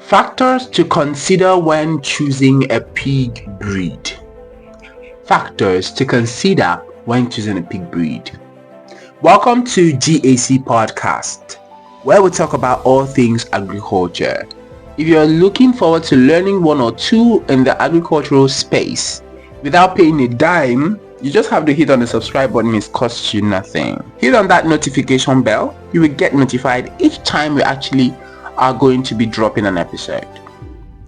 Factors to consider when choosing a pig breed. Factors to consider when choosing a pig breed. Welcome to GAC Podcast, where we talk about all things agriculture. If you're looking forward to learning one or two in the agricultural space without paying a dime, you just have to hit on the subscribe button. It costs you nothing. Hit on that notification bell. You will get notified each time we actually are going to be dropping an episode.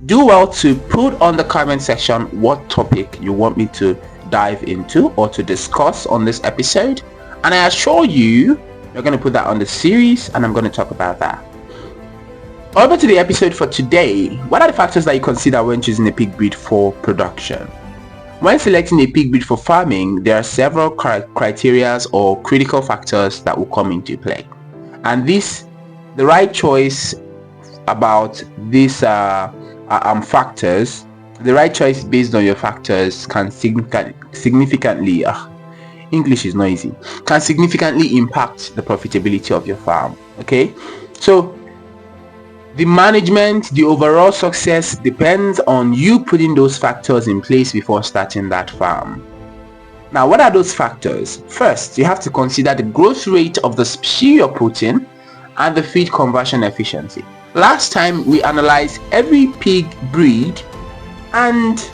Do well to put on the comment section what topic you want me to dive into or to discuss on this episode, and I assure you you're going to put that on the series and I'm going to talk about that. Over to the episode for today. What are the factors that you consider when choosing a pig breed for production? When selecting a pig breed for farming, there are several criteria or critical factors that will come into play, and the right choice about these factors, the right choice based on your factors can significantly English is noisy can significantly impact the profitability of your farm. Okay, so the management, the overall success depends on you putting those factors in place before starting that farm. Now, what are those factors? First, you have to consider the growth rate of the species you're putting and the feed conversion efficiency. Last time we analyzed every pig breed and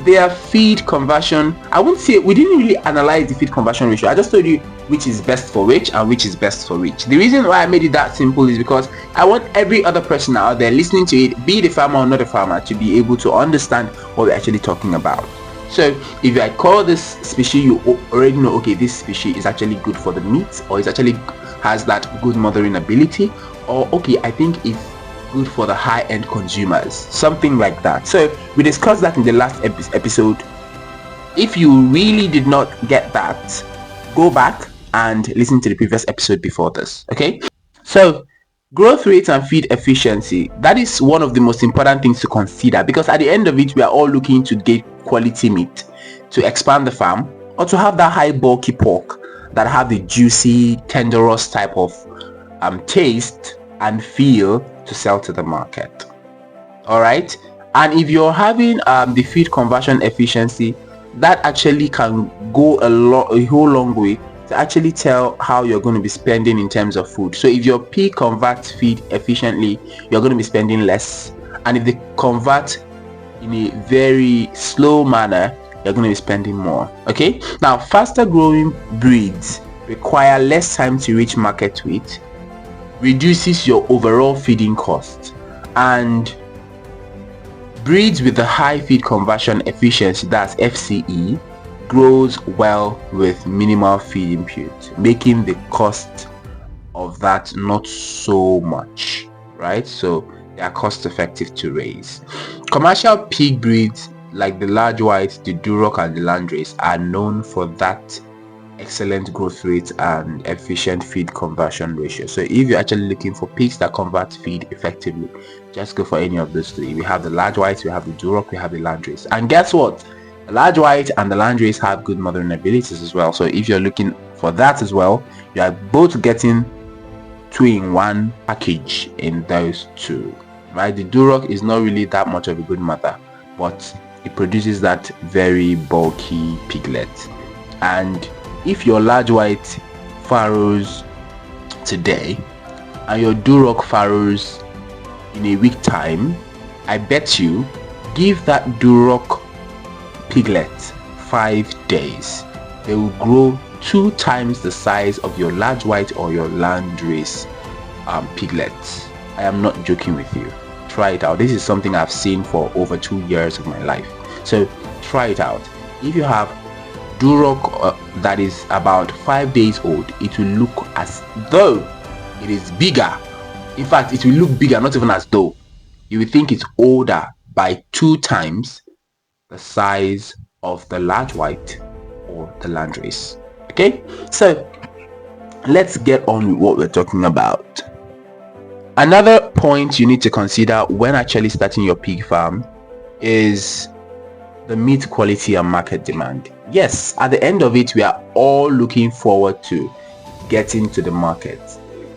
their feed conversion. I wouldn't say we didn't really analyze the feed conversion ratio. I just told you which is best for which and which is best for which. The reason why I made it that simple is because I want every other person out there listening to it, be the farmer or not a farmer, to be able to understand what we're actually talking about. So if I call this species, you already know, okay, this species is actually good for the meat, or it actually has that good mothering ability, or okay, I think it's good for the high-end consumers, something like that. So we discussed that in the last episode. If you really did not get that, go back and listen to the previous episode before this. Okay, so growth rate and feed efficiency, that is one of the most important things to consider, because at the end of it we are all looking to get quality meat to expand the farm, or to have that high bulky pork that have the juicy tenderous type of taste and feel to sell to the market. All right, and if you're having the feed conversion efficiency, that actually can go a whole long way to actually tell how you're going to be spending in terms of food. So if your pig converts feed efficiently, you're going to be spending less, and if they convert in a very slow manner, you're going to be spending more. Okay, now faster growing breeds require less time to reach market weight, reduces your overall feeding cost, and breeds with the high feed conversion efficiency, that's FCE, grows well with minimal feed input, making the cost of that not so much, right? So they are cost effective to raise. Commercial pig breeds like the large white, the Duroc and the Landrace are known for that excellent growth rate and efficient feed conversion ratio. So if you're actually looking for pigs that convert feed effectively, just go for any of those three. We have the large white, we have the Duroc, we have the Landrace, and guess what, the large white and the Landrace have good mothering abilities as well. So if you're looking for that as well, you are both getting 2-in-1 package in those two, right? The Duroc is not really that much of a good mother, but it produces that very bulky piglet. And if your large white farrows today and your Duroc farrows in a week time, I bet you give that Duroc piglet 5 days, they will grow 2 times the size of your large white or your Landrace piglets. I am not joking with you. Try it out. This is something I've seen for over 2 years of my life. So try it out. If you have Duroc that is about 5 days old, it will look as though it is bigger. In fact, it will look bigger, not even as though. You will think it's older by 2 times the size of the large white or the Landrace. Okay, so let's get on with what we're talking about. Another point you need to consider when actually starting your pig farm is the meat quality and market demand. Yes, at the end of it, we are all looking forward to getting to the market.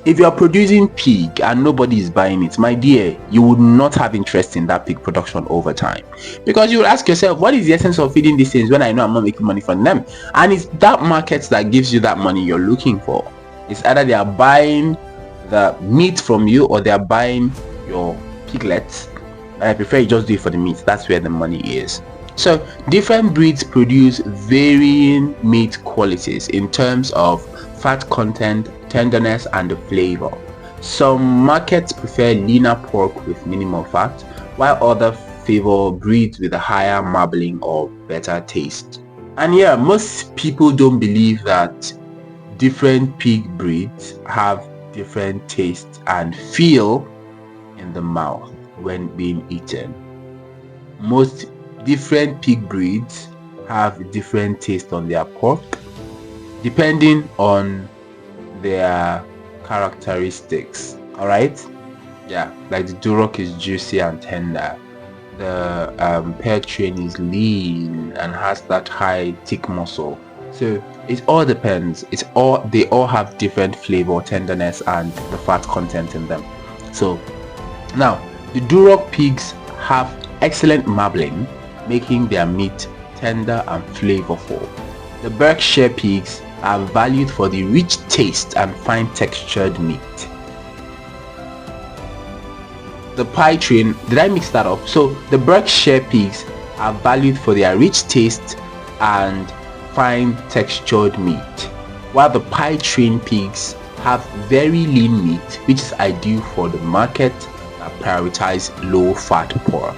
If you're producing pig and nobody is buying it, my dear, you would not have interest in that pig production over time, because you will ask yourself, what is the essence of feeding these things when I know I'm not making money from them? And it's that market that gives you that money you're looking for. It's either they are buying the meat from you or they are buying your piglets. And I prefer you just do it for the meat. That's where the money is. So different breeds produce varying meat qualities in terms of fat content, tenderness, and the flavor. Some markets prefer leaner pork with minimal fat, while others favor breeds with a higher marbling or better taste. And yeah, most people don't believe that different pig breeds have different taste and feel in the mouth when being eaten. Most different pig breeds have different taste on their pork depending on their characteristics. All right, yeah, like the Duroc is juicy and tender, the Percheron is lean and has that high thick muscle. So it all depends. They all have different flavor, tenderness, and the fat content in them. So now the Duroc pigs have excellent marbling, making their meat tender and flavorful. The Berkshire pigs are valued for the rich taste and fine textured meat. The Percheron, did I mix that up? So the Berkshire pigs are valued for their rich taste and fine textured meat, while the Percheron pigs have very lean meat, which is ideal for the market that prioritize low fat pork.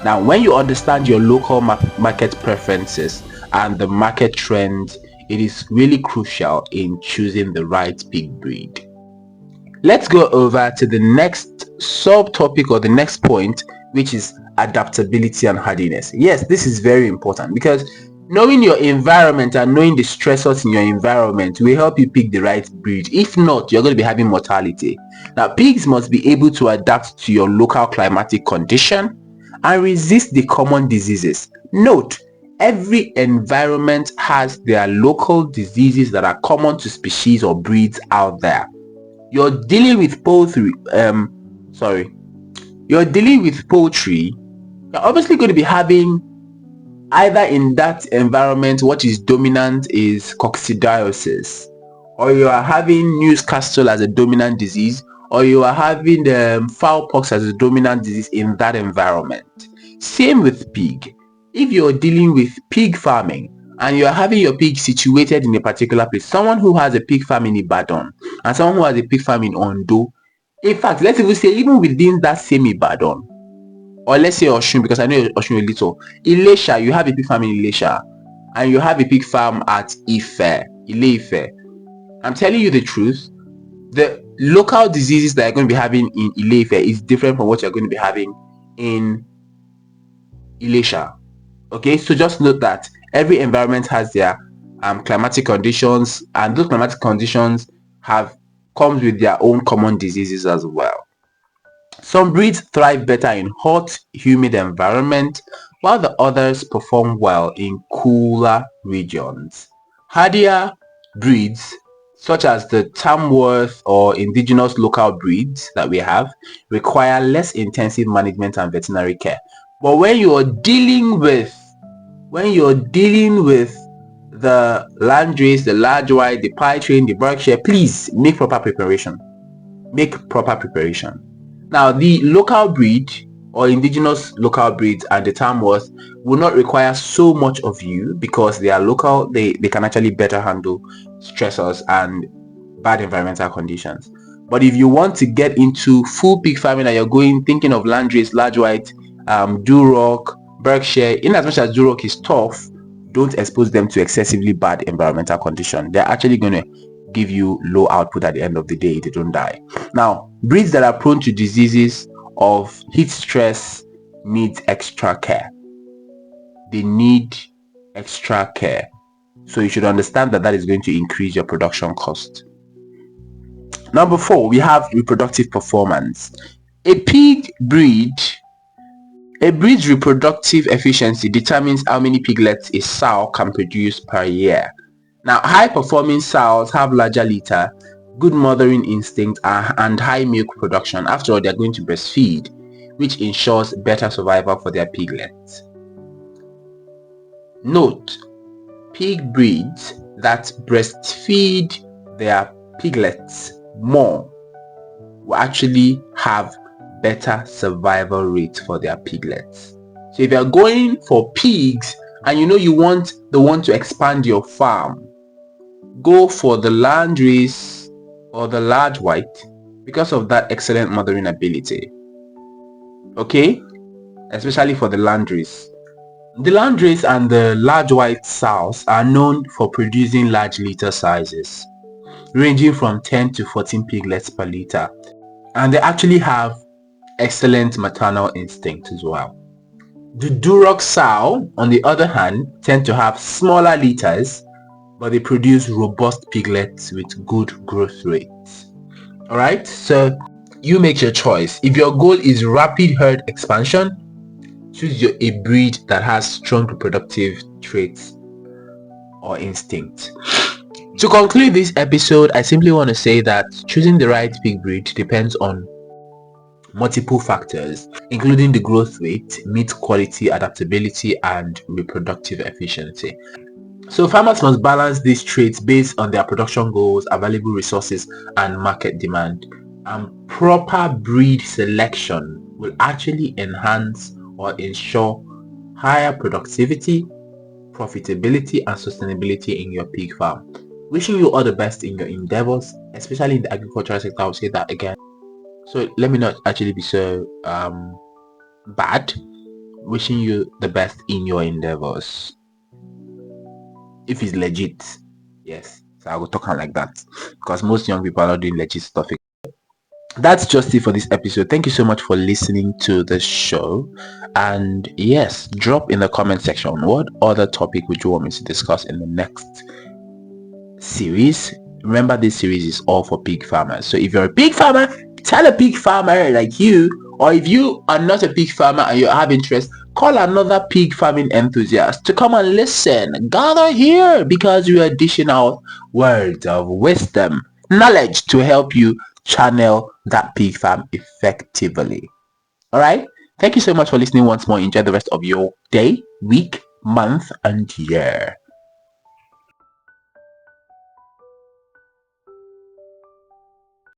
Now, when you understand your local market preferences and the market trends, it is really crucial in choosing the right pig breed. Let's go over to the next subtopic or the next point, which is adaptability and hardiness. Yes, this is very important because knowing your environment and knowing the stressors in your environment will help you pick the right breed. If not, you're going to be having mortality. Now, pigs must be able to adapt to your local climatic condition and resist the common diseases. Note, every environment has their local diseases that are common to species or breeds out there. You're dealing with poultry, you're obviously going to be having either in that environment what is dominant is coccidiosis, or you are having Newcastle as a dominant disease, or you are having fowlpox as a dominant disease in that environment. Same with pig. If you're dealing with pig farming and you're having your pig situated in a particular place, someone who has a pig farm in Ibadan and someone who has a pig farm in Ondo, in fact, let's even say even within that same Ibadan, or let's say Oshun, because I know Oshun a little, Ilesha, you have a pig farm in Ilesha and you have a pig farm at Ile-Ife. I'm telling you the truth, the local diseases that you're going to be having in Ile-Ife is different from what you're going to be having in Ilesha. Okay, so just note that every environment has their climatic conditions, and those climatic conditions comes with their own common diseases as well. Some breeds thrive better in hot, humid environment, while the others perform well in cooler regions. Hardier breeds such as the Tamworth or indigenous local breeds that we have require less intensive management and veterinary care. But when you're dealing with the Landrace, the large white, the Percheron, the Berkshire, please make proper preparation. Now, the local breed or indigenous local breeds and the Tamworth will not require so much of you because they are local. They can actually better handle stressors and bad environmental conditions. But if you want to get into full pig farming and you're thinking of Landrace, large white, Duroc, Berkshire, in as much as Duroc is tough, don't expose them to excessively bad environmental condition. They're actually going to give you low output at the end of the day. They don't die. Now, breeds that are prone to diseases of heat stress need extra care. They need extra care. So you should understand that is going to increase your production cost. Number 4, we have reproductive performance. A breed's reproductive efficiency determines how many piglets a sow can produce per year. Now, high-performing sows have larger litter, good mothering instinct, and high milk production. After all, they're going to breastfeed, which ensures better survival for their piglets. Note, pig breeds that breastfeed their piglets more will actually have better survival rates for their piglets. So if you're going for pigs and you want the one to expand your farm, go for the landrace or the large white because of that excellent mothering ability. Okay, especially for the landrace. The landrace and the large white sows are known for producing large litter sizes, ranging from 10 to 14 piglets per litter, and they actually have excellent maternal instinct as well. The Duroc sow, on the other hand, tend to have smaller litters, but they produce robust piglets with good growth rates. Alright, so you make your choice. If your goal is rapid herd expansion, choose a breed that has strong reproductive traits or instinct. To conclude this episode, I simply want to say that choosing the right pig breed depends on multiple factors, including the growth rate, meat quality, adaptability, and reproductive efficiency. So farmers must balance these traits based on their production goals, available resources, and market demand. And proper breed selection will actually enhance or ensure higher productivity, profitability, and sustainability in your pig farm. Wishing you all the best in your endeavors, especially in the agricultural sector. I'll say that again. So let me not actually be so bad. Wishing you the best in your endeavors. If it's legit, yes. So I will talk like that because most young people are not doing legit stuff. That's just it for this episode. Thank you so much for listening to the show, and yes, drop in the comment section what other topic would you want me to discuss in the next series. Remember, this series is all for pig farmers, so if you're a pig farmer, tell a pig farmer like you, or if you are not a pig farmer and you have interest, call another pig farming enthusiast to come and listen. Gather here because we are dishing out words of wisdom, knowledge to help you channel that pig farm effectively. All right, thank you so much for listening once more. Enjoy the rest of your day, week, month, and year.